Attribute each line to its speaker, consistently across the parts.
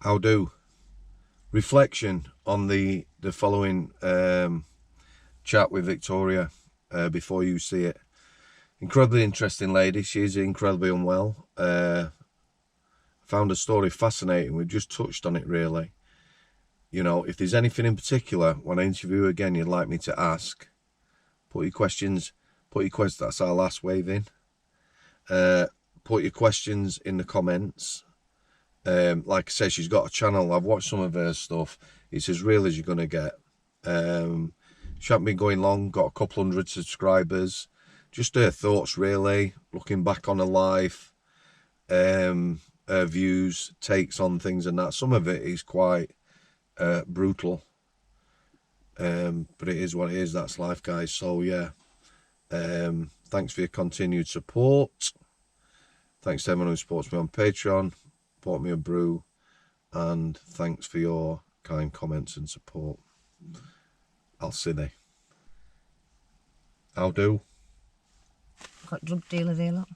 Speaker 1: How do? Reflection on the following chat with Victoria before you see it. Incredibly interesting lady. She is incredibly unwell. Found her story fascinating. We've just touched on it really. You know, if there's anything in particular when I interview again you'd like me to ask, put your questions, that's our last wave in. Put your questions in the comments. Like I said, she's got a channel. I've watched some of her stuff. It's as real as you're going to get. She hasn't been going long, got a couple hundred subscribers. Just her thoughts really, looking back on her life, her views, takes on things and that. Some of it is quite brutal. But it is what it is, that's life guys. So yeah, thanks for your continued support. Thanks to everyone who supports me on Patreon, bought me a brew, and thanks for your kind comments and support. I'll see thee. How do?
Speaker 2: Got drug dealers here, look.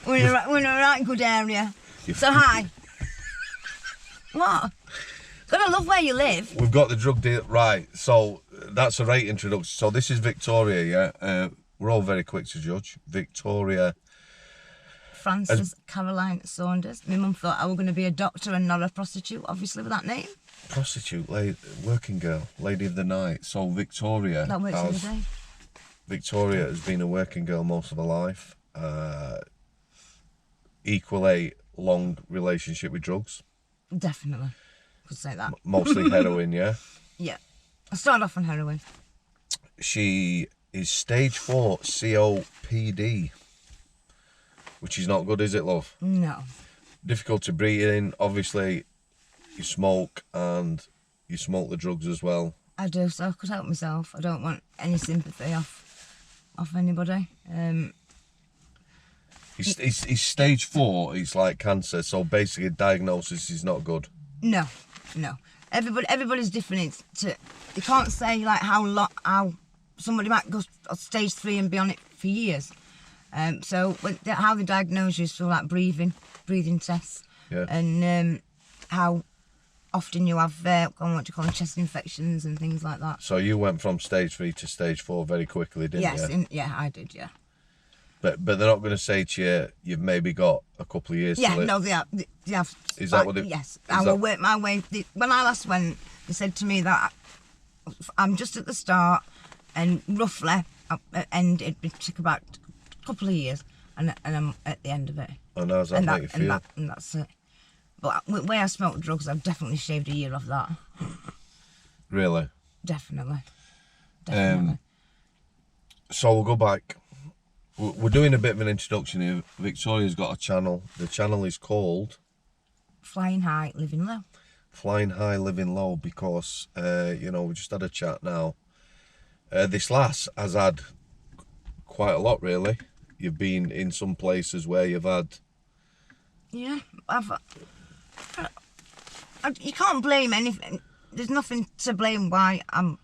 Speaker 2: We're in a right good area. So hi. What? Gotta love where you live.
Speaker 1: We've got the drug deal, right, so that's a right introduction. So this is Victoria, yeah? We're all very quick to judge. Victoria.
Speaker 2: Frances Caroline Saunders. My mum thought I was going to be a doctor and not a prostitute, obviously, with that name.
Speaker 1: Prostitute, working girl, lady of the night. So Victoria.
Speaker 2: That works every day.
Speaker 1: Victoria has been a working girl most of her life. Equally long relationship with drugs.
Speaker 2: Definitely. Could say that.
Speaker 1: Mostly heroin, yeah?
Speaker 2: Yeah. I started off on heroin.
Speaker 1: She is stage 4 COPD. Which is not good, is it, love?
Speaker 2: No.
Speaker 1: Difficult to breathe in. Obviously, you smoke and you smoke the drugs as well.
Speaker 2: I do, so I could help myself. I don't want any sympathy off anybody.
Speaker 1: It's stage 4. It's like cancer, so basically diagnosis is not good.
Speaker 2: No. Everybody's different. You can't say like how somebody might go stage 3 and be on it for years. So how they diagnose you is through like breathing tests,
Speaker 1: yeah.
Speaker 2: And how often you have what do you call them, chest infections and things like that.
Speaker 1: So you went from stage 3 to stage 4 very quickly, didn't you?
Speaker 2: Yes, yeah, I did, yeah.
Speaker 1: But they're not going to say to you you've maybe got a couple of years to live.
Speaker 2: Yeah, no, they have.
Speaker 1: Is that what it?
Speaker 2: Yes, I will work my way. When I last went, they said to me that I'm just at the start, and roughly, and it'd take about a couple of years, and I'm at the end of it.
Speaker 1: And how's that make you feel?
Speaker 2: And that's it. But the way I smoked drugs, I've definitely shaved a year off that.
Speaker 1: Really?
Speaker 2: Definitely.
Speaker 1: So we'll go back. We're doing a bit of an introduction here. Victoria's got a channel. The channel is called
Speaker 2: Flying High, Living Low.
Speaker 1: Flying High, Living Low, because you know, we just had a chat now. This lass has had quite a lot, really. You've been in some places where you've had.
Speaker 2: Yeah, you can't blame anything. There's nothing to blame why I'm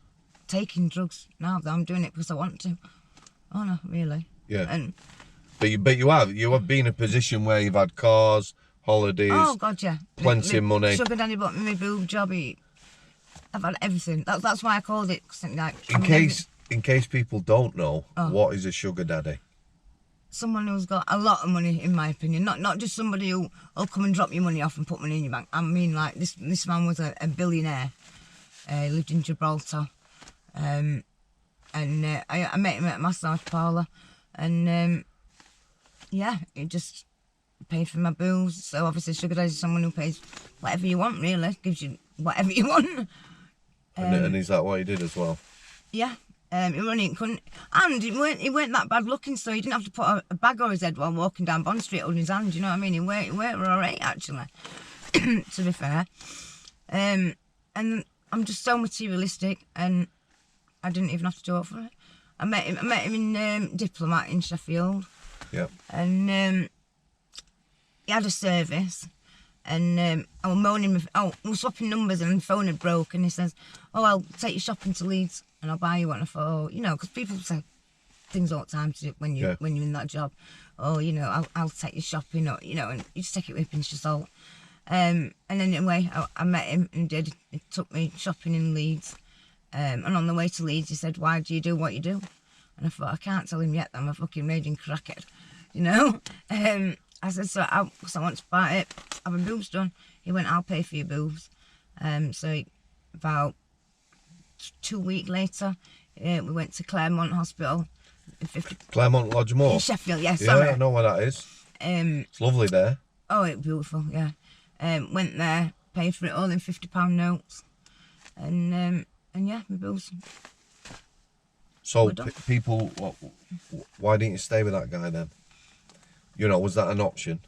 Speaker 2: taking drugs now. That I'm doing it because I want to. Oh no, really.
Speaker 1: Yeah. But you have been in a position where you've had cars, holidays.
Speaker 2: Oh God, yeah.
Speaker 1: Plenty of money.
Speaker 2: Sugar daddy bought me my boob job. I've had everything. That's why I called it. Like,
Speaker 1: in case people don't know, what is a sugar daddy?
Speaker 2: Someone who's got a lot of money, in my opinion. Not just somebody who'll come and drop your money off and put money in your bank. I mean, like this man was a billionaire. He lived in Gibraltar, and I met him at a massage parlour. And yeah, it just paid for my bills. So obviously sugar daddy is someone who pays whatever you want, really. Gives you whatever you want.
Speaker 1: And is that what he did as well?
Speaker 2: Yeah. He running couldn't, and he weren't that bad looking, so he didn't have to put a bag on his head while walking down Bond Street holding his hand. You know what I mean? He weren't alright actually. To be fair. And I'm just so materialistic, and I didn't even have to do it for it. I met him in Diplomat in Sheffield.
Speaker 1: Yeah.
Speaker 2: And he had a service, and I was moaning. We were swapping numbers, and the phone had broke. And he says, "Oh, I'll take you shopping to Leeds, and I'll buy you one." I thought, you know, because people say, things all the time to do when you're in that job. Oh, you know, I'll take you shopping, or, you know, and you just take it with a pinch of salt. And anyway, I met him and he took me shopping in Leeds. And on the way to Leeds, he said, "Why do you do what you do?" And I thought, I can't tell him yet that I'm a fucking raging crackhead, you know. I said, so I want to buy it, have a boobs done. He went, "I'll pay for your boobs." So about 2 weeks later, we went to Claremont Hospital.
Speaker 1: Claremont Lodgemore?
Speaker 2: In Sheffield, yeah, sorry.
Speaker 1: Yeah, I know where that is. It's lovely there.
Speaker 2: Oh, it's beautiful, yeah. Went there, paid for it all in £50 notes. And yeah, my boobs.
Speaker 1: So people, why didn't you stay with that guy then? You know, was that an option?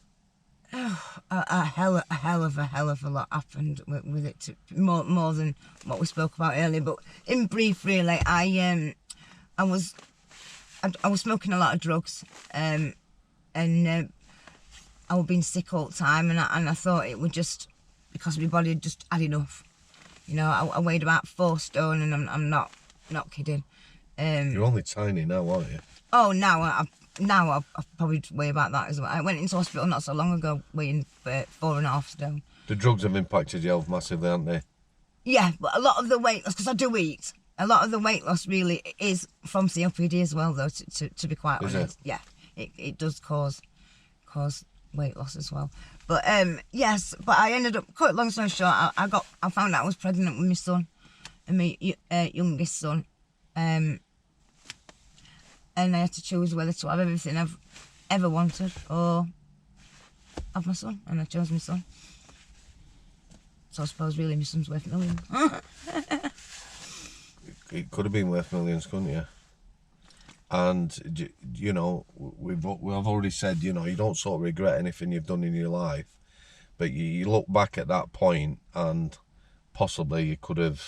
Speaker 2: A hell of a lot happened with it, more than what we spoke about earlier. But in brief, really, I was smoking a lot of drugs, and I was being sick all the time, and I thought it would just, because my body had just had enough. You know, I weighed about 4 stone, and I'm not kidding.
Speaker 1: You're only tiny now, aren't you?
Speaker 2: Oh, now I probably weigh about that as well. I went into hospital not so long ago weighing 4.5 stone.
Speaker 1: The drugs have impacted your health massively, haven't they?
Speaker 2: Yeah, but a lot of the weight loss, because I do eat, a lot of the weight loss really is from COPD as well, though, to be quite honest. Yeah, it does cause weight loss as well. But yes, but I ended up, cut long story short, I found out I was pregnant with my son, and my youngest son. And I had to choose whether to have everything I've ever wanted or have my son, and I chose my son. So I suppose really my son's worth millions.
Speaker 1: It could have been worth millions, couldn't you? And, you know, we've already said, you know, you don't sort of regret anything you've done in your life, but you look back at that point and possibly you could have...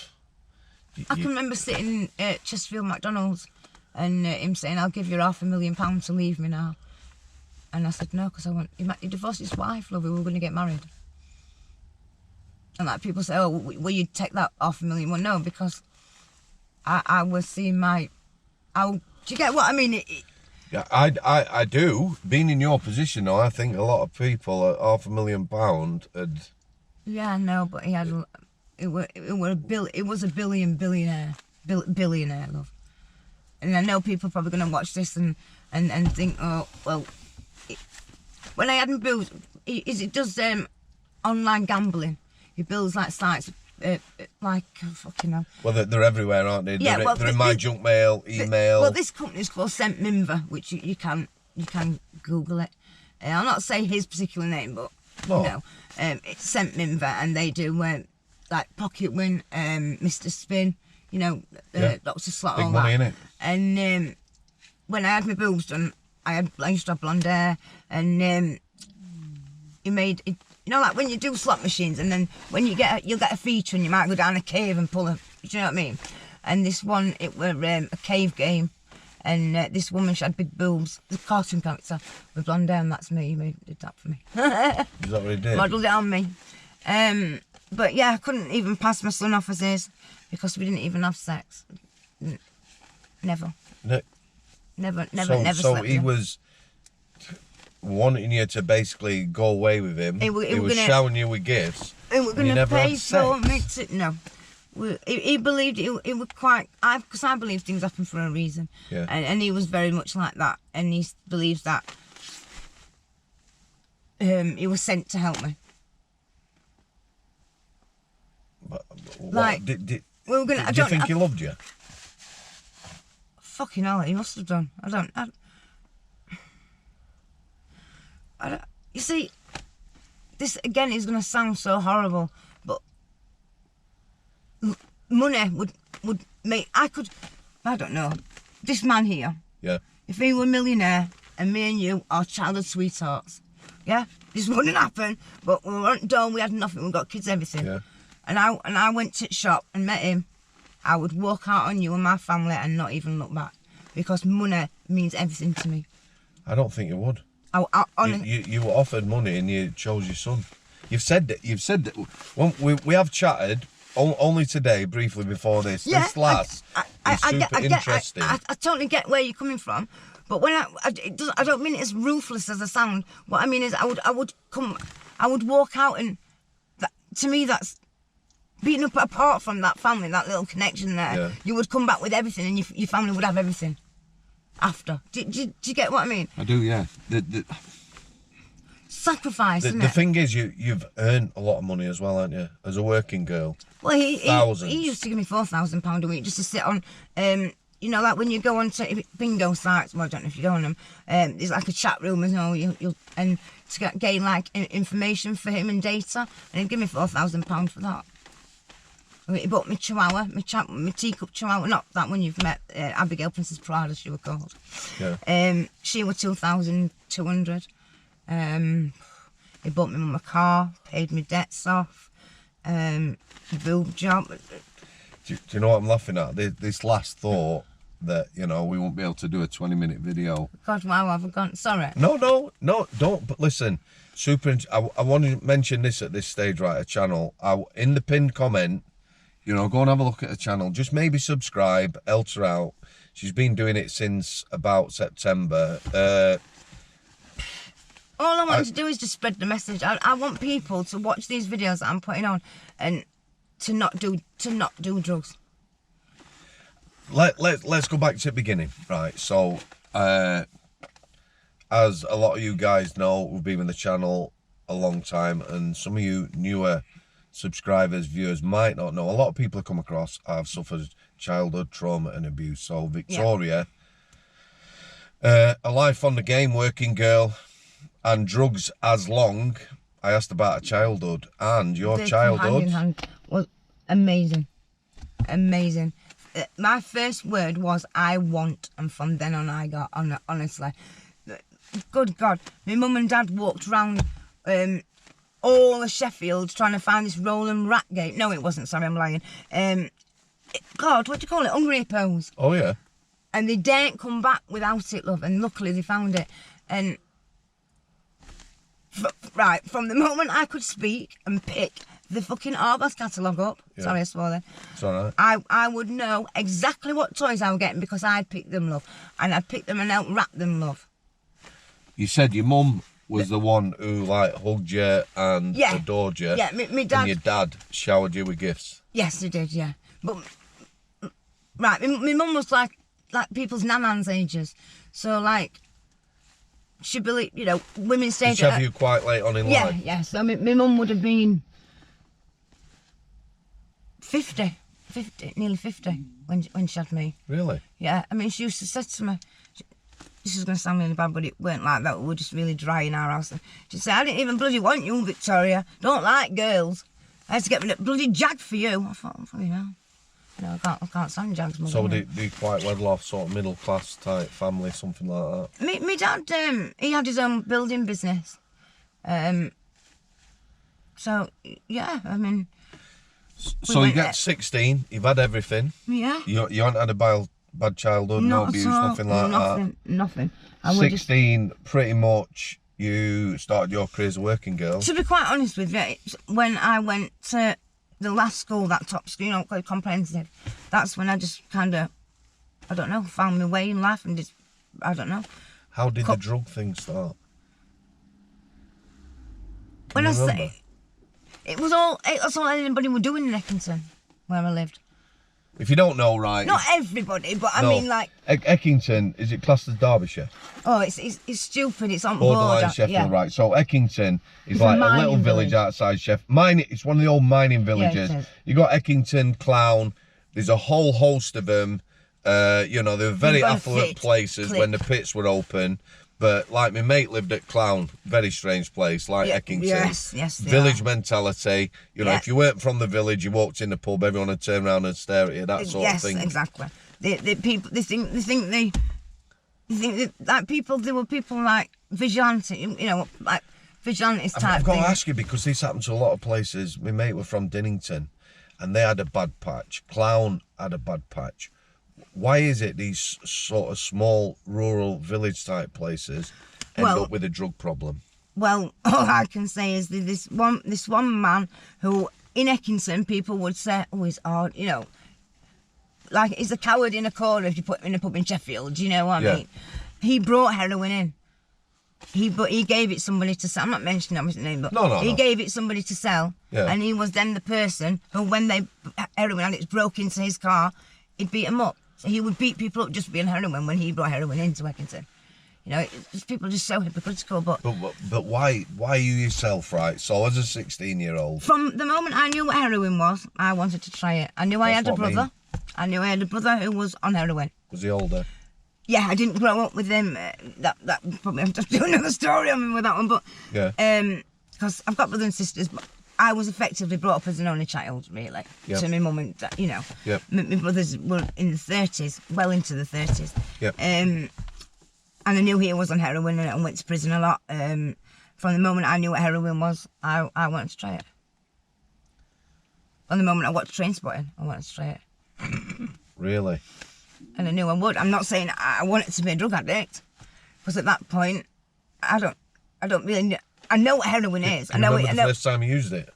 Speaker 2: I can remember sitting at Chesterfield McDonald's and him saying, "I'll give you £500,000 to leave me now." And I said, "No, because he divorced his wife, love, we were going to get married." And like people say, "Oh, will you take that £500,000? Well, no, because I was seeing do you get what I mean?
Speaker 1: Yeah, I do. Being in your position, though, I think a lot of people at £500,000 had...
Speaker 2: Yeah, I know, but he had... It was a billionaire, love. And I know people are probably going to watch this and think, oh, well, when I had him build, it does online gambling. He builds like sites, like, fucking hell.
Speaker 1: Well, they're everywhere, aren't they?
Speaker 2: Yeah,
Speaker 1: they're in my junk mail, email.
Speaker 2: Well, this company's called St Minver, which you can Google it. I'll not say his particular name, but, you know, it's St Minver, and they do... like Pocket Win, Mr. Spin, you know, Dr. Slot,
Speaker 1: big
Speaker 2: all
Speaker 1: money,
Speaker 2: that.
Speaker 1: Innit?
Speaker 2: And when I had my boobs done, I used to have blonde hair, and he made it, you know, like when you do slot machines, and then when you'll get a feature, and you might go down a cave and pull do you know what I mean? And this one, it were a cave game, and this woman, she had big boobs, the cartoon character with blonde hair, and that's me. He did that for me.
Speaker 1: Is that what he did?
Speaker 2: Modelled it on me. But yeah, I couldn't even pass my son off as his because we didn't even have sex. Never. Never
Speaker 1: So
Speaker 2: slept
Speaker 1: he
Speaker 2: with him.
Speaker 1: was wanting you to basically go away with him. He was showering you with gifts.
Speaker 2: He was going to pay for me to... No. He believed it was quite... Because I believe things happen for a reason.
Speaker 1: Yeah.
Speaker 2: And he was very much like that. And he believes that he was sent to help me.
Speaker 1: Like, do you think he loved you?
Speaker 2: Fucking hell, he must have done. I don't. You see, this again is going to sound so horrible, but money would make... I don't know. This man here. Yeah. If he were a millionaire and me and you are childhood sweethearts, yeah, this wouldn't happen. But we weren't done. We had nothing. We got kids, everything. Yeah. And I went to the shop and met him. I would walk out on you and my family and not even look back because money means everything to me.
Speaker 1: I don't think you would. You were offered money and you chose your son. You've said that. Well, we have chatted only today, briefly before this.
Speaker 2: Yeah,
Speaker 1: This last is super interesting.
Speaker 2: I totally get where you're coming from, but when I don't mean it as ruthless as I sound. What I mean is, I would walk out, and to me that's being apart from that family, that little connection there.
Speaker 1: Yeah.
Speaker 2: You would come back with everything, and your family would have everything after. Do you get what I mean?
Speaker 1: I do, yeah.
Speaker 2: Sacrifice, isn't
Speaker 1: The
Speaker 2: it?
Speaker 1: thing is, you've earned a lot of money as well, haven't you? As a working girl.
Speaker 2: Well, he
Speaker 1: Thousands.
Speaker 2: used to give me £4,000 a week just to sit on, you know, like when you go on to bingo sites. Well, I don't know if you go on them. There's like a chat room, you know, you'll and to gain like information for him and data, and he'd give me £4,000 for that. He bought me Chihuahua, my teacup Chihuahua, not that one you've met, Abigail Princess Prada, she was called.
Speaker 1: Yeah.
Speaker 2: She was 2,200. He bought me mum a car, paid me debts off, boob job.
Speaker 1: Do you know what I'm laughing at? This last thought that, you know, we won't be able to do a 20-minute video.
Speaker 2: God, wow, I've gone, sorry.
Speaker 1: No, don't. But listen, I want to mention this at this stage, right? A channel. In the pinned comment, you know, go and have a look at the channel. Just maybe subscribe, help her out. She's been doing it since about September.
Speaker 2: All I want to do is just spread the message. I want people to watch these videos that I'm putting on and to not do drugs.
Speaker 1: Let's go back to the beginning, right? So, as a lot of you guys know, we've been with the channel a long time, and some of you newer subscribers, viewers might not know. A lot of people have come across have suffered childhood trauma and abuse. So Victoria, a life on the game, working girl, and drugs as long. I asked about her childhood, and your childhood
Speaker 2: hand in hand was amazing. My first word was I want, and from then on I got on. Honestly, good God, my mum and dad walked round all of Sheffield trying to find this rolling rat gate. No, it wasn't. Sorry, I'm lying. God, what do you call it? Hungry hippos.
Speaker 1: Oh yeah.
Speaker 2: And they daren't come back without it, love. And luckily they found it. And right from the moment I could speak and pick the fucking Argos catalogue up. Yeah. Sorry, I swore there.
Speaker 1: It's all right.
Speaker 2: I would know exactly what toys I was getting because I'd picked them, love. And I'd pick them and help wrap them, love.
Speaker 1: You said your mum was the one who like hugged you and adored you.
Speaker 2: Yeah, my dad.
Speaker 1: And your dad showered you with gifts.
Speaker 2: Yes, he did. Yeah, but right, my mum was like people's nanans ages, so like she believed, you know, women stayed.
Speaker 1: Did she have you quite late on in life?
Speaker 2: Yeah. So my mum would have been 50, nearly 50 when she had me.
Speaker 1: Really?
Speaker 2: Yeah, I mean, she used to say to me, this is going to sound really bad, but it weren't like that. We were just really dry in our house. She'd say, I didn't even bloody want you, Victoria. Don't like girls. I had to get me a bloody jag for you. I thought, oh, you know, I can't stand jags.
Speaker 1: So they quite well off, sort of middle class type family, something like
Speaker 2: that. My dad, he had his own building business. So yeah, I mean.
Speaker 1: So you get 16. You've had everything.
Speaker 2: Yeah.
Speaker 1: You haven't had a bad childhood, no abuse, nothing like that.
Speaker 2: Nothing.
Speaker 1: 16, pretty much. You started your career as a working girl.
Speaker 2: To be quite honest with you, when I went to the last school, that top school, you know, called comprehensive, that's when I just kind of, I don't know, found my way in life and just, I don't know.
Speaker 1: How did the drug thing start?
Speaker 2: When I say, that's all anybody was doing in Eckington, where I lived.
Speaker 1: If you don't know, right?
Speaker 2: Not everybody, but I mean, like...
Speaker 1: Eckington, is it classed as Derbyshire?
Speaker 2: Oh, it's stupid. It's on
Speaker 1: borderline
Speaker 2: border.
Speaker 1: Sheffield,
Speaker 2: yeah.
Speaker 1: right. So Eckington is like a little village outside Sheffield. It's one of the old mining villages. Yeah, you got Eckington, Clown. There's a whole host of them. You know, they were very affluent places when the pits were open. But like my mate lived at Clown, very strange place, like Eckington.
Speaker 2: Yes,
Speaker 1: village mentality. You know, if you weren't from the village, you walked in the pub, everyone would turn around and stare at you. That sort of thing.
Speaker 2: Yes, exactly. The people, they think that like people. There were people like vigilante, you know, like vigilantes type.
Speaker 1: I've got to ask you because this happened to a lot of places. My mate were from Dinnington, and they had a bad patch. Clown had a bad patch. Why is it these sort of small rural village type places end up with a drug problem?
Speaker 2: Well, all I can say is that this one man who in Eckington, people would say, oh, he's hard, you know. Like, he's a coward in a corner if you put him in a pub in Sheffield, do you know what I mean? He brought heroin in. He gave it somebody to sell. I'm not mentioning his name, but he gave it somebody to sell.
Speaker 1: Yeah.
Speaker 2: And he was then the person who, when heroin addicts broke into his car, he'd beat them up. So he would beat people up just being heroin when he brought heroin into Eckington. You know, people are just so hypocritical. But
Speaker 1: why you yourself, right? So as a 16-year-old,
Speaker 2: from the moment I knew what heroin was, I wanted to try it. I knew I had a brother. I knew I had a brother who was on heroin.
Speaker 1: Was he older?
Speaker 2: Yeah, I didn't grow up with him. That probably have to do another story on me with that one, but because I've got brothers and sisters, but I was effectively brought up as an only child, really.
Speaker 1: Yep.
Speaker 2: So my mum and dad, you know,
Speaker 1: yep.
Speaker 2: my brothers were in the 30s, well into the 30s.
Speaker 1: Yep.
Speaker 2: And I knew he was on heroin and went to prison a lot. From the moment I knew what heroin was, I wanted to try it. From the moment I watched Trainspotting, I wanted to try it.
Speaker 1: Really?
Speaker 2: And I knew I would. I'm not saying I wanted to be a drug addict, because at that point, I don't really. I know what heroin is.
Speaker 1: Can you remember the first time you used it?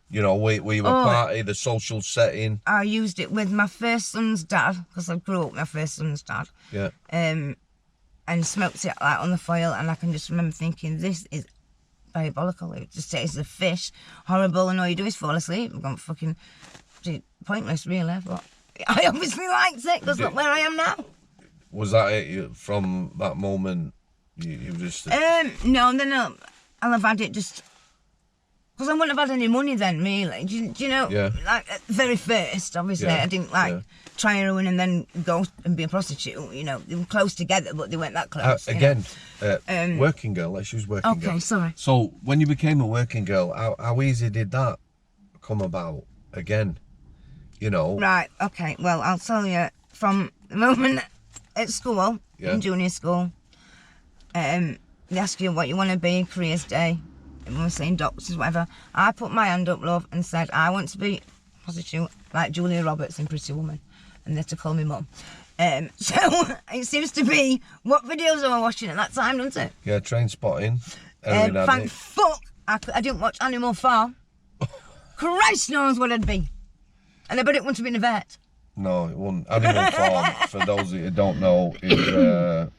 Speaker 1: You know, were you a party, the social setting?
Speaker 2: I used it with my first son's dad, because I grew up with my first son's dad.
Speaker 1: Yeah.
Speaker 2: And smoked it like on the foil, and I can just remember thinking, this is diabolical. It just tastes of fish, horrible, and all you do is fall asleep. I'm going fucking pointless, really. But I obviously liked it, because look where I am now. Was
Speaker 1: that it? From that moment, you just...
Speaker 2: No, I'll have had it just... Because I wouldn't have had any money then, really. Do you know?
Speaker 1: Yeah.
Speaker 2: Like, at the very first, obviously, I didn't, try heroin and then go and be a prostitute, you know. They were close together, but they weren't that close.
Speaker 1: Working girl, let's use working girl.
Speaker 2: Okay, sorry.
Speaker 1: So, when you became a working girl, how easy did that come about again? You know?
Speaker 2: Right, okay. Well, I'll tell you, from the moment at school, in junior school, they ask you what you want to be, careers day. Everyone was saying doctors, whatever. I put my hand up, love, and said, I want to be a prostitute like Julia Roberts in Pretty Woman. And they had to call me mum. So, it seems to be what videos I was watching at that time, doesn't it?
Speaker 1: Yeah, Trainspotting.
Speaker 2: Thank fuck I didn't watch Animal Farm. Christ knows what I'd be. And I bet it wouldn't have been a vet.
Speaker 1: No, it wouldn't. Animal Farm, for those who don't know, is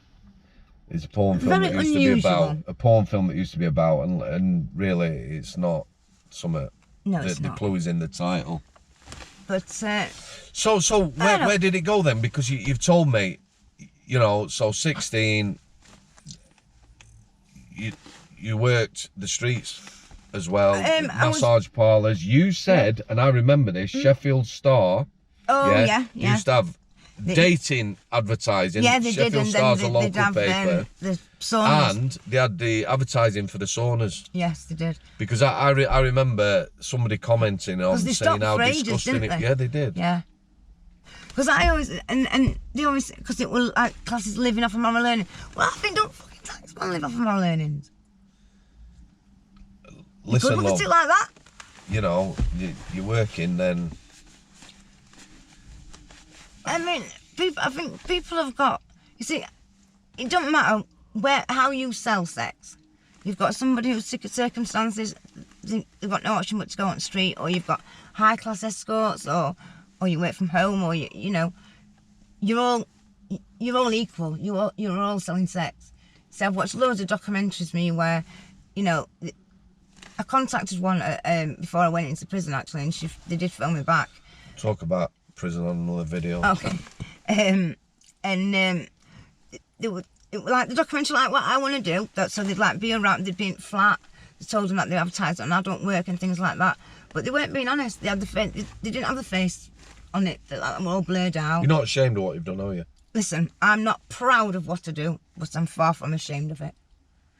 Speaker 1: a porn film that used to be about. A porn film that used to be about, and really, it's not something.
Speaker 2: No, it's not.
Speaker 1: The clue is in the title.
Speaker 2: But
Speaker 1: so where did it go then? Because you've told me, you know, so 16, you worked the streets as well, massage parlours. You said, and I remember this, Sheffield Star.
Speaker 2: Oh yeah.
Speaker 1: Used to have dating advertising.
Speaker 2: Yeah, they
Speaker 1: Sheffield
Speaker 2: did. And
Speaker 1: Star's
Speaker 2: then
Speaker 1: a local
Speaker 2: they'd have,
Speaker 1: paper.
Speaker 2: The saunas.
Speaker 1: And they had the advertising for the saunas.
Speaker 2: Yes, they did.
Speaker 1: Because I remember somebody commenting on saying how disgusting it. Yeah, they did.
Speaker 2: Yeah. Because I always and they always, because it was like classes living off of moral learning. Well, I think don't fucking tax man live off of moral learnings.
Speaker 1: Listen,
Speaker 2: look at it like that.
Speaker 1: You know, you're working then.
Speaker 2: I mean, I think people have got. You see, it doesn't matter how you sell sex. You've got somebody who's sick of circumstances. They've got no option but to go on the street, or you've got high class escorts, or you work from home, or you know, you're all equal. You're all selling sex. So I've watched loads of documentaries where, you know, I contacted one before I went into prison actually, and they did phone me back.
Speaker 1: Talk about prison on another video.
Speaker 2: Okay. They would, it was like the documentary, like what I want to do. So they'd like be around, they'd be flat. They told them that they advertised on adult work and things like that. But they weren't being honest. They had the face. They didn't have the face on it. They were all blurred out.
Speaker 1: You're not ashamed of what you've done, are you?
Speaker 2: Listen, I'm not proud of what I do, but I'm far from ashamed of it.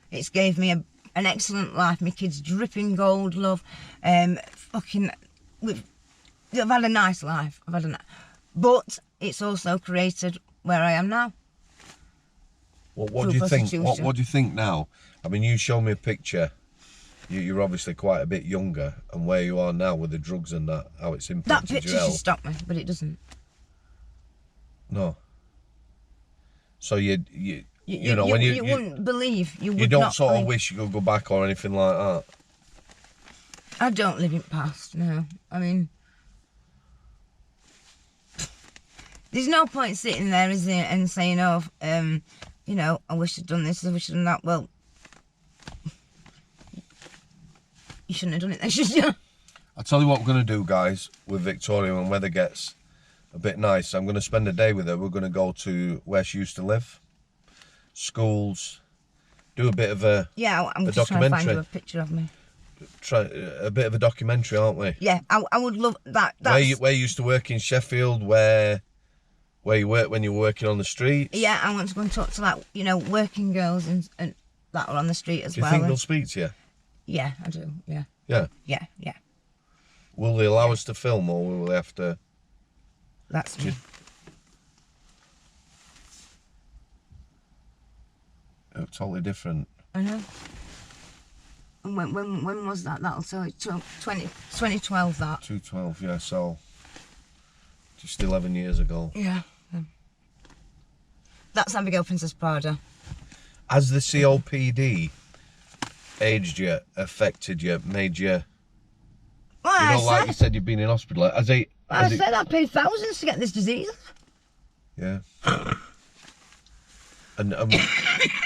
Speaker 2: It's gave me an excellent life. My kids dripping gold, love. I've had a nice life. But it's also created where I am now.
Speaker 1: Well, what do you think? What do you think now? I mean, you show me a picture. You're obviously quite a bit younger, and where you are now with the drugs and that, how it's impacted
Speaker 2: that picture
Speaker 1: your health.
Speaker 2: should stop me, but it doesn't.
Speaker 1: No. So you know, when
Speaker 2: you wouldn't believe, you
Speaker 1: don't sort of wish you could go back or anything like that.
Speaker 2: I don't live in past, no. I mean, there's no point sitting there, is there, and saying, oh, you know, I wish I'd done this, I wish I'd done that. Well, you shouldn't have done it then, should you?
Speaker 1: I'll tell you what we're going to do, guys, with Victoria when weather gets a bit nice. I'm going to spend a day with her. We're going to go to where she used to live, schools, do a bit of a
Speaker 2: I'm just trying to find you a picture of me.
Speaker 1: Try a bit of a documentary, aren't we?
Speaker 2: Yeah, I would love that.
Speaker 1: Where you used to work in Sheffield, where you worked when you were working on the streets.
Speaker 2: Yeah, I want to go and talk to, like, you know, working girls and that are on the street as well.
Speaker 1: Do you think they'll speak to you?
Speaker 2: Yeah, I do. Yeah.
Speaker 1: Yeah.
Speaker 2: Yeah. Yeah.
Speaker 1: Will they allow us to film, or will they have to?
Speaker 2: That's me.
Speaker 1: Totally different.
Speaker 2: I know. And when was that? That'll tell you. 2012, that.
Speaker 1: 2012, yeah, so just 11 years ago.
Speaker 2: Yeah. That's Abigail Princess Prada.
Speaker 1: Has the COPD aged you, affected you, made you...
Speaker 2: Well,
Speaker 1: you know, like you said, you've been in hospital. I said
Speaker 2: I paid thousands to get this disease.
Speaker 1: Yeah. And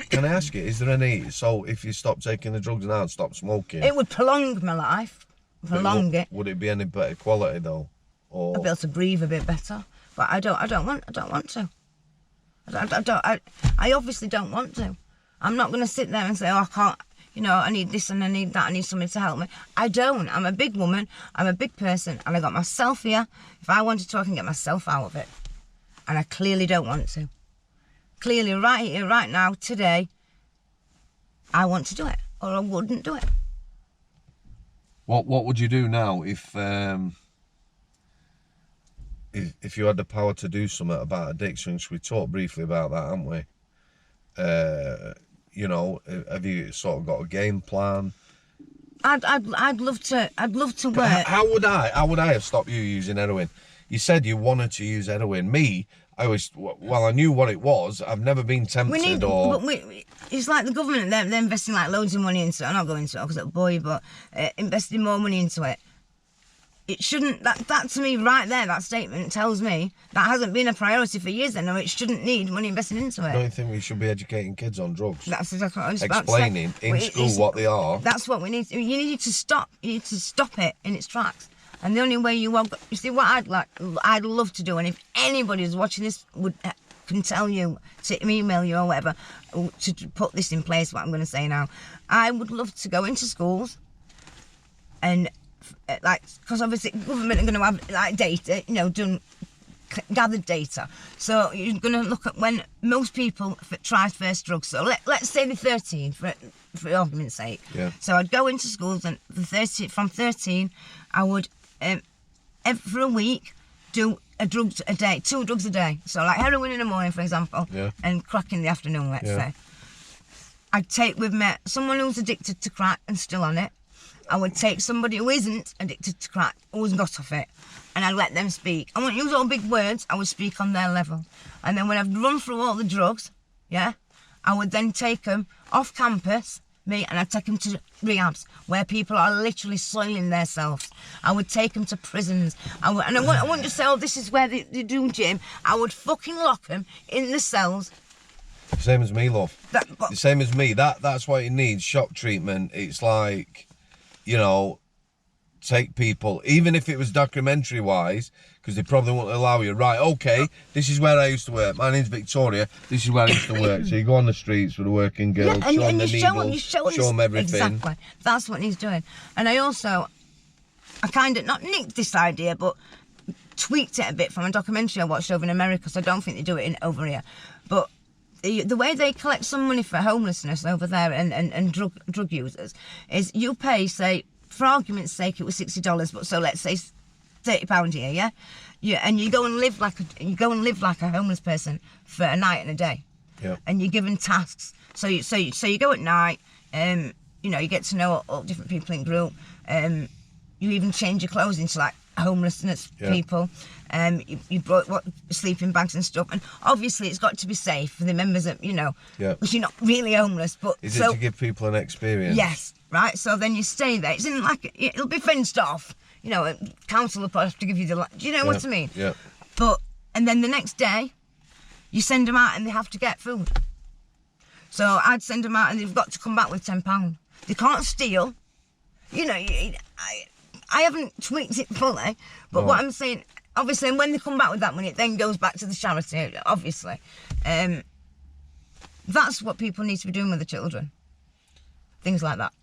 Speaker 1: can I ask you, is there any... So if you stop taking the drugs now and stop smoking...
Speaker 2: It would prolong my life. Prolong it.
Speaker 1: Would it be any better quality, though? Or...
Speaker 2: I'd be able to breathe a bit better. But I don't want to. I obviously don't want to. I'm not going to sit there and say, oh, I can't, you know, I need this and I need that, I need somebody to help me. I don't. I'm a big woman, I'm a big person, and I got myself here. If I wanted to, I can get myself out of it. And I clearly don't want to. Clearly, right here, right now, today, I want to do it, or I wouldn't do it.
Speaker 1: What would you do now if you had the power to do something about addiction? We talked briefly about that, haven't we? You know, have you sort of got a game plan?
Speaker 2: I'd love to work.
Speaker 1: How would I have stopped you using heroin? You said you wanted to use heroin. Me, I knew what it was. I've never been tempted.
Speaker 2: It's like the government. They're investing like loads of money into it. I'm not going into it because it'll bore you, but investing more money into it. It shouldn't. That to me, right there, that statement tells me that hasn't been a priority for years. Then, no, it shouldn't need money invested into it.
Speaker 1: Don't you think we should be educating kids on drugs?
Speaker 2: That's exactly what I was about to say.
Speaker 1: Explaining in school what they are.
Speaker 2: That's what we need. You need to stop. You need to stop it in its tracks. And the only way you see what I'd love to do, and if anybody who's watching this can tell you, to email you or whatever, to put this in place, what I'm going to say now, I would love to go into schools and, because obviously government are going to have like data, you know, gathered data. So you're going to look at when most people try first drugs. So let's say they're 13, for argument's sake.
Speaker 1: Yeah.
Speaker 2: So I'd go into schools, and from 13, I would for a week do a drug a day, 2 drugs a day. So like heroin in the morning, for example, and crack in the afternoon, let's say. I'd take with me someone who's addicted to crack and still on it. I would take somebody who isn't addicted to crack, who's got off it, and I'd let them speak. I wouldn't use all big words, I would speak on their level. And then when I've run through all the drugs, I would then take them off campus, and I'd take them to rehabs, where people are literally soiling themselves. I would take them to prisons. I wouldn't just say, oh, this is where they do gym. I would fucking lock them in the cells.
Speaker 1: Same as me, love. The same as me. That's what it needs, shock treatment. It's like, you know, take people, even if it was documentary wise, because they probably won't allow you, right, okay, this is where I used to work, my name's Victoria, this is where I used to work. So you go on the streets with a working girl, show them the needle, show them everything.
Speaker 2: Exactly, that's what he's doing. And I kind of, not nicked this idea, but tweaked it a bit from a documentary I watched over in America, so I don't think they do it over here. But the way they collect some money for homelessness over there and drug users is you pay, say, for argument's sake, it was $60, but so let's say £30 here, and you go and live like a homeless person for a night and a day, and you're given tasks. So you go at night, you know, you get to know all different people in group. You even change your clothes into like homelessness people. You brought sleeping bags and stuff, and obviously it's got to be safe for the members of, because you're not really homeless. But
Speaker 1: is it to give people an experience?
Speaker 2: Yes, right. So then you stay there. It's in like it'll be fenced off. Council will probably have to give you the. Do you know what I mean?
Speaker 1: Yeah.
Speaker 2: And then the next day, you send them out and they have to get food. So I'd send them out and they've got to come back with £10. They can't steal. I haven't tweaked it fully, but what I'm saying, obviously, when they come back with that money, it then goes back to the charity, obviously. That's what people need to be doing with the children. Things like that.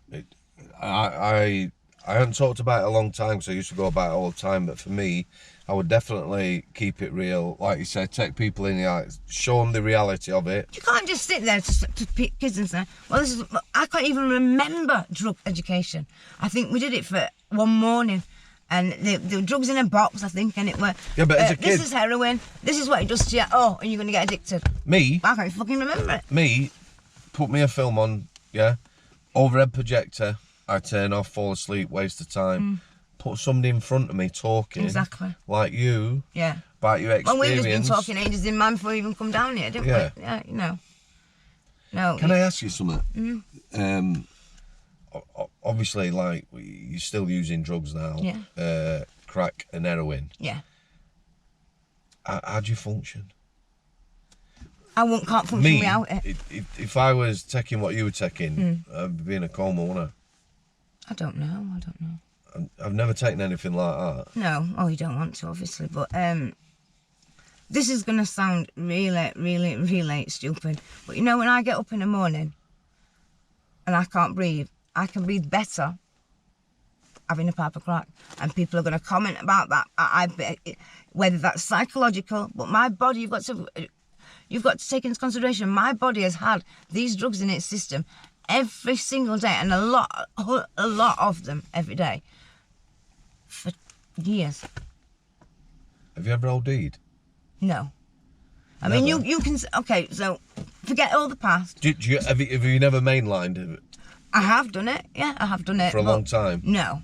Speaker 1: I haven't talked about it a long time, because I used to go about it all the time, but for me, I would definitely keep it real. Like you said, take people in the eyes, show them the reality of it.
Speaker 2: You can't just sit there to kids and say, well, I can't even remember drug education. I think we did it for one morning, and the were drugs in a box, I think, and it were,
Speaker 1: yeah, but as a kid,
Speaker 2: this is heroin, this is what it does to you, and you're going to get addicted.
Speaker 1: Me?
Speaker 2: I can't fucking remember it.
Speaker 1: Me, put me a film on, overhead projector, I turn off, fall asleep, waste of time. Put somebody in front of me talking.
Speaker 2: Exactly.
Speaker 1: Like you.
Speaker 2: Yeah.
Speaker 1: About your experience.
Speaker 2: Well, we've just been talking ages in man before we even come down here, didn't we? Yeah, No.
Speaker 1: Can I ask you something? Obviously, like, you're still using drugs now.
Speaker 2: Yeah.
Speaker 1: Crack and heroin.
Speaker 2: Yeah.
Speaker 1: How do you function?
Speaker 2: I can't function without it.
Speaker 1: If I was taking what you were taking, I'd be in a coma, wouldn't I?
Speaker 2: I don't know.
Speaker 1: I've never taken anything like that.
Speaker 2: No. Oh, you don't want to, obviously. But this is going to sound really, really, really stupid. But when I get up in the morning and I can't breathe, I can breathe better having a pipe of crack. And people are going to comment about that. Whether that's psychological, but my body, you've got to take into consideration, my body has had these drugs in its system every single day, and a lot of them every day for years.
Speaker 1: Have you ever OD'd?
Speaker 2: No. I mean, you can. Okay, so forget all the past.
Speaker 1: Have you never mainlined it?
Speaker 2: I have done it. Yeah, I have done it
Speaker 1: for a long time.
Speaker 2: No.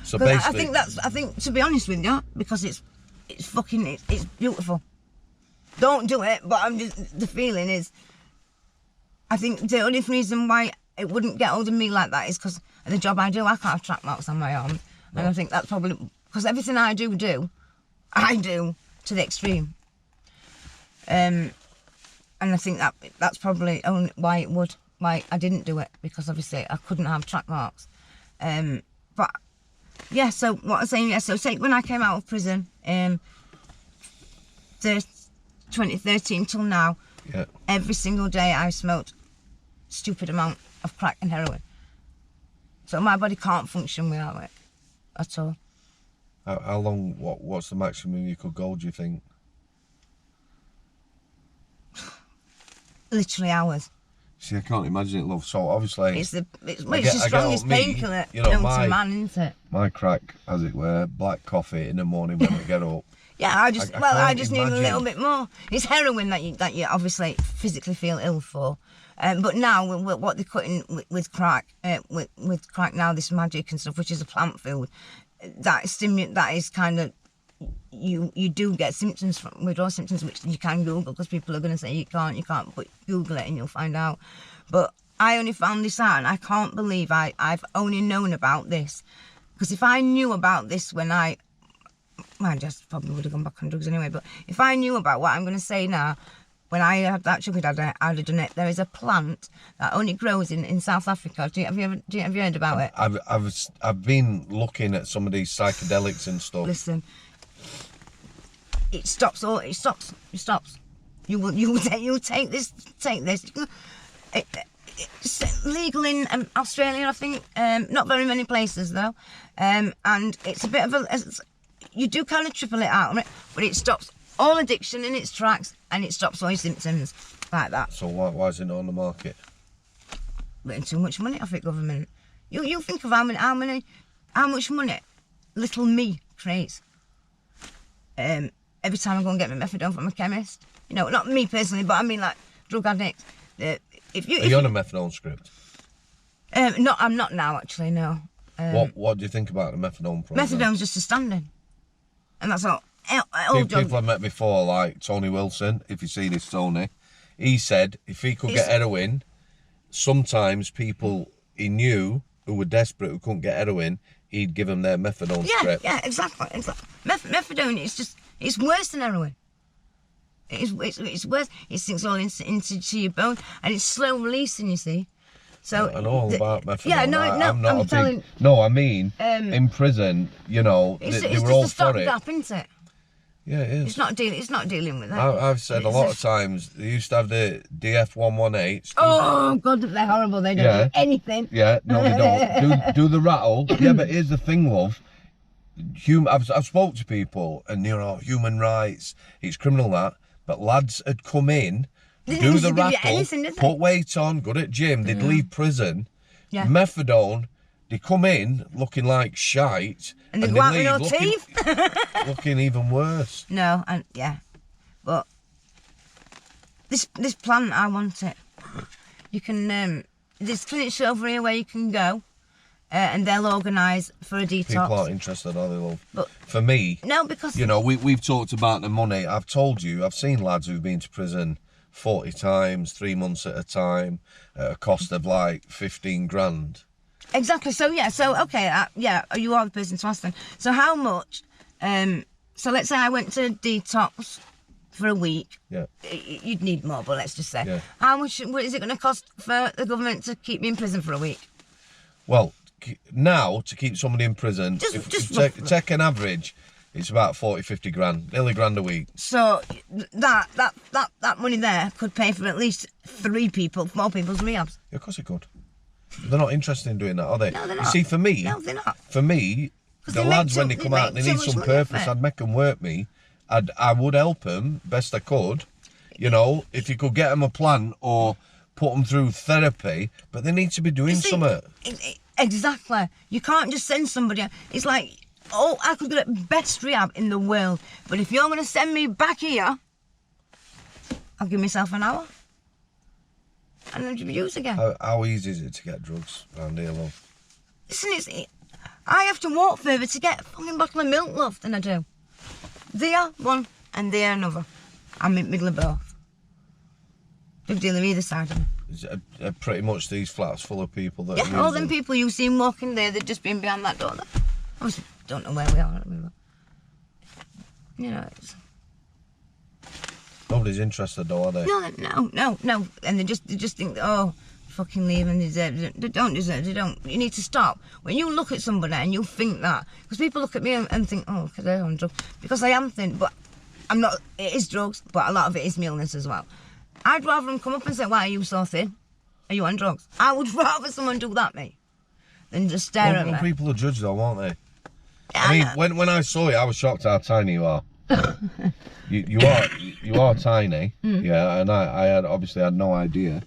Speaker 1: So basically,
Speaker 2: I think to be honest with you, because it's beautiful. Don't do it, but the feeling is, I think the only reason why it wouldn't get hold of me like that is because of the job I do. I can't have track marks on my arm. No. And I think that's probably, because everything I do, I do to the extreme. And I think that's probably only why I didn't do it, because obviously I couldn't have track marks. But yeah, so what I'm saying, so say when I came out of prison, 2013 till now, every single day I smoked stupid amount of crack and heroin. So my body can't function without it at all.
Speaker 1: How long, what's the maximum you could go, do you think?
Speaker 2: Literally hours.
Speaker 1: See, I can't imagine it, love. So obviously,
Speaker 2: it's the strongest painkiller known to man, isn't it?
Speaker 1: My crack, as it were, black coffee in the morning when I get up.
Speaker 2: Yeah, I just need a little bit more. It's heroin that you obviously physically feel ill for, but now what they're cutting with crack, with crack now, this magic and stuff, which is a plant food, that is kind of, you do get symptoms from withdrawal symptoms, which you can Google, because people are going to say you can't, but Google it and you'll find out. But I only found this out, and I can't believe I've only known about this, because if I knew about this when I just probably would have gone back on drugs anyway, but if I knew about what I'm going to say now, when I had that sugar daddy, I'd have done it. There is a plant that only grows in South Africa. Have you heard about it?
Speaker 1: I've been looking at some of these psychedelics and stuff.
Speaker 2: Listen, it stops. You'll take this. It's legal in Australia, I think. Not very many places though, and it's a bit of a. You do kind of triple it out on it, but it stops all addiction in its tracks, and it stops all your symptoms like that.
Speaker 1: So why is it not on the market?
Speaker 2: Getting too much money off it, government. You think of how much money little me creates. Every time I go and get my methadone from a chemist, not me personally, but I mean like drug addicts. Are
Speaker 1: you on a methadone script?
Speaker 2: I'm not now actually. No.
Speaker 1: What do you think about the methadone program?
Speaker 2: Methadone's just a stand-in. and that's all.
Speaker 1: People I've met before, like Tony Wilson, if you see this, Tony, he said if he could get heroin, sometimes people he knew who were desperate, who couldn't get heroin, he'd give them their methadone script.
Speaker 2: Yeah, exactly. Methadone, it's worse than heroin. It's worse. It sinks all into your bones, and it's slow releasing, you see. So
Speaker 1: I know all about methadone.
Speaker 2: Yeah,
Speaker 1: I mean, in prison, you know, they were all for it.
Speaker 2: Stopgap, isn't it?
Speaker 1: Yeah, it is.
Speaker 2: It's not dealing with that.
Speaker 1: I've said a lot of times, they used to have the DF118.
Speaker 2: Oh, God, they're horrible. They don't do anything.
Speaker 1: Yeah, no, they don't. Do the rattle. Yeah, but here's the thing, love. I've spoke to people, and, you know, human rights, it's criminal that, but lads had come in, do the rattle, put weight on, good at gym, they'd leave prison, methadone, they come in looking like shite,
Speaker 2: and they go out with no teeth.
Speaker 1: Looking even worse.
Speaker 2: No, but this plan, I want it. You can, there's clinics over here where you can go, and they'll organise for a detox.
Speaker 1: People aren't interested, are they, love?
Speaker 2: But
Speaker 1: for me,
Speaker 2: no, because
Speaker 1: you know, we've talked about the money. I've told you, I've seen lads who've been to prison 40 times, 3 months at a time, at a cost of like 15 grand.
Speaker 2: Exactly. So okay, you are the person to ask them. So how much? So let's say I went to detox for a week.
Speaker 1: Yeah.
Speaker 2: You'd need more, but let's just say,
Speaker 1: yeah.
Speaker 2: How much is it going to cost for the government to keep me in prison for a week?
Speaker 1: Well, now to keep somebody in prison, if take an average, it's about 40, 50 grand, nearly grand a week.
Speaker 2: So that money there could pay for at least 4 people's rehabs.
Speaker 1: Yeah, of course it could. They're not interested in doing that, are they?
Speaker 2: No, they're not.
Speaker 1: You see, for me,
Speaker 2: no, they're not.
Speaker 1: For me, the lads when they come out, they need some purpose. I'd make them work me. I would help them best I could. You know, if you could get them a plan or put them through therapy, but they need to be doing something.
Speaker 2: Exactly. You can't just send somebody out. It's like, oh, I could get the best rehab in the world, but if you're going to send me back here, I'll give myself an hour. And then use again.
Speaker 1: How easy is it to get drugs around here, love?
Speaker 2: Listen, I have to walk further to get a fucking bottle of milk, love, than I do. There one and there another. I'm in the middle of both. Big deal of either side of me.
Speaker 1: Are pretty much these flats full of people that
Speaker 2: are all them people you see walking there, they've just been behind that door there. I don't know where we are. You know, it's...
Speaker 1: Nobody's interested though, are they?
Speaker 2: No. And they just think, oh, fucking leave and they don't deserve. They don't. You need to stop. When you look at somebody and you think that, because people look at me and think, oh, because they're on drugs. Because I am thin, but I'm not. It is drugs, but a lot of it is my illness as well. I'd rather them come up and say, why are you so thin? Are you on drugs? I would rather someone do that, mate, than just stare at me.
Speaker 1: People are judged though, aren't they? Yeah, I mean, when I saw you, I was shocked how tiny you are. you are tiny, yeah, and I obviously had no idea.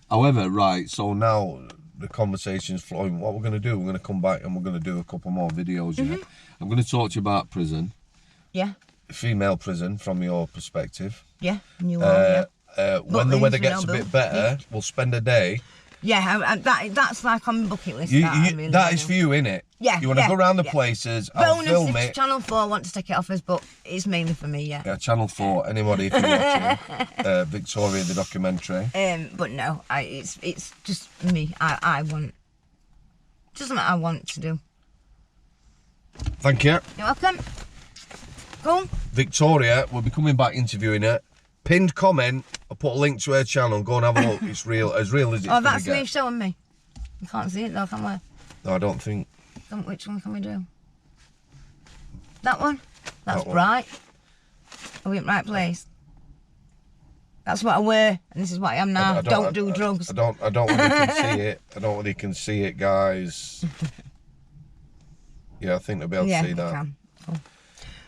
Speaker 1: However, right, so now the conversation's flowing. What we're going to do, we're going to come back and we're going to do a couple more videos. Yeah, I'm going to talk to you about prison.
Speaker 2: Yeah.
Speaker 1: Female prison from your perspective.
Speaker 2: Yeah, you are.
Speaker 1: When the weather gets a bit better, we'll spend a day.
Speaker 2: Yeah, that's like on my bucket list.
Speaker 1: That is for you, innit?
Speaker 2: Yeah.
Speaker 1: You want to go around the places, I'll film it.
Speaker 2: Channel 4 want to take it off us, but it's mainly for me, yeah.
Speaker 1: Yeah, Channel 4, anybody if you're watching. Victoria, the documentary.
Speaker 2: But no, it's just me. I want... Just something I want to do.
Speaker 1: Thank you.
Speaker 2: You're welcome. Cool.
Speaker 1: Victoria, we'll be coming back interviewing her. Pinned comment, I'll put a link to her channel, go and have a look. It's real as it's
Speaker 2: Oh, that's me showing me. You can't see it though, can we?
Speaker 1: No, I don't think.
Speaker 2: Which one can we do? That one? That's bright. Are we in the right place? That's what I wear, and this is what I am now. Don't do drugs.
Speaker 1: I don't want you can see it. I don't want you can see it, guys. Yeah, I think they'll be able to see that.
Speaker 2: Can. Cool.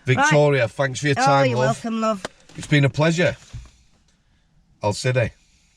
Speaker 1: Victoria, thanks for your time,
Speaker 2: you're
Speaker 1: love.
Speaker 2: Welcome, love.
Speaker 1: It's been a pleasure. I'll sit there.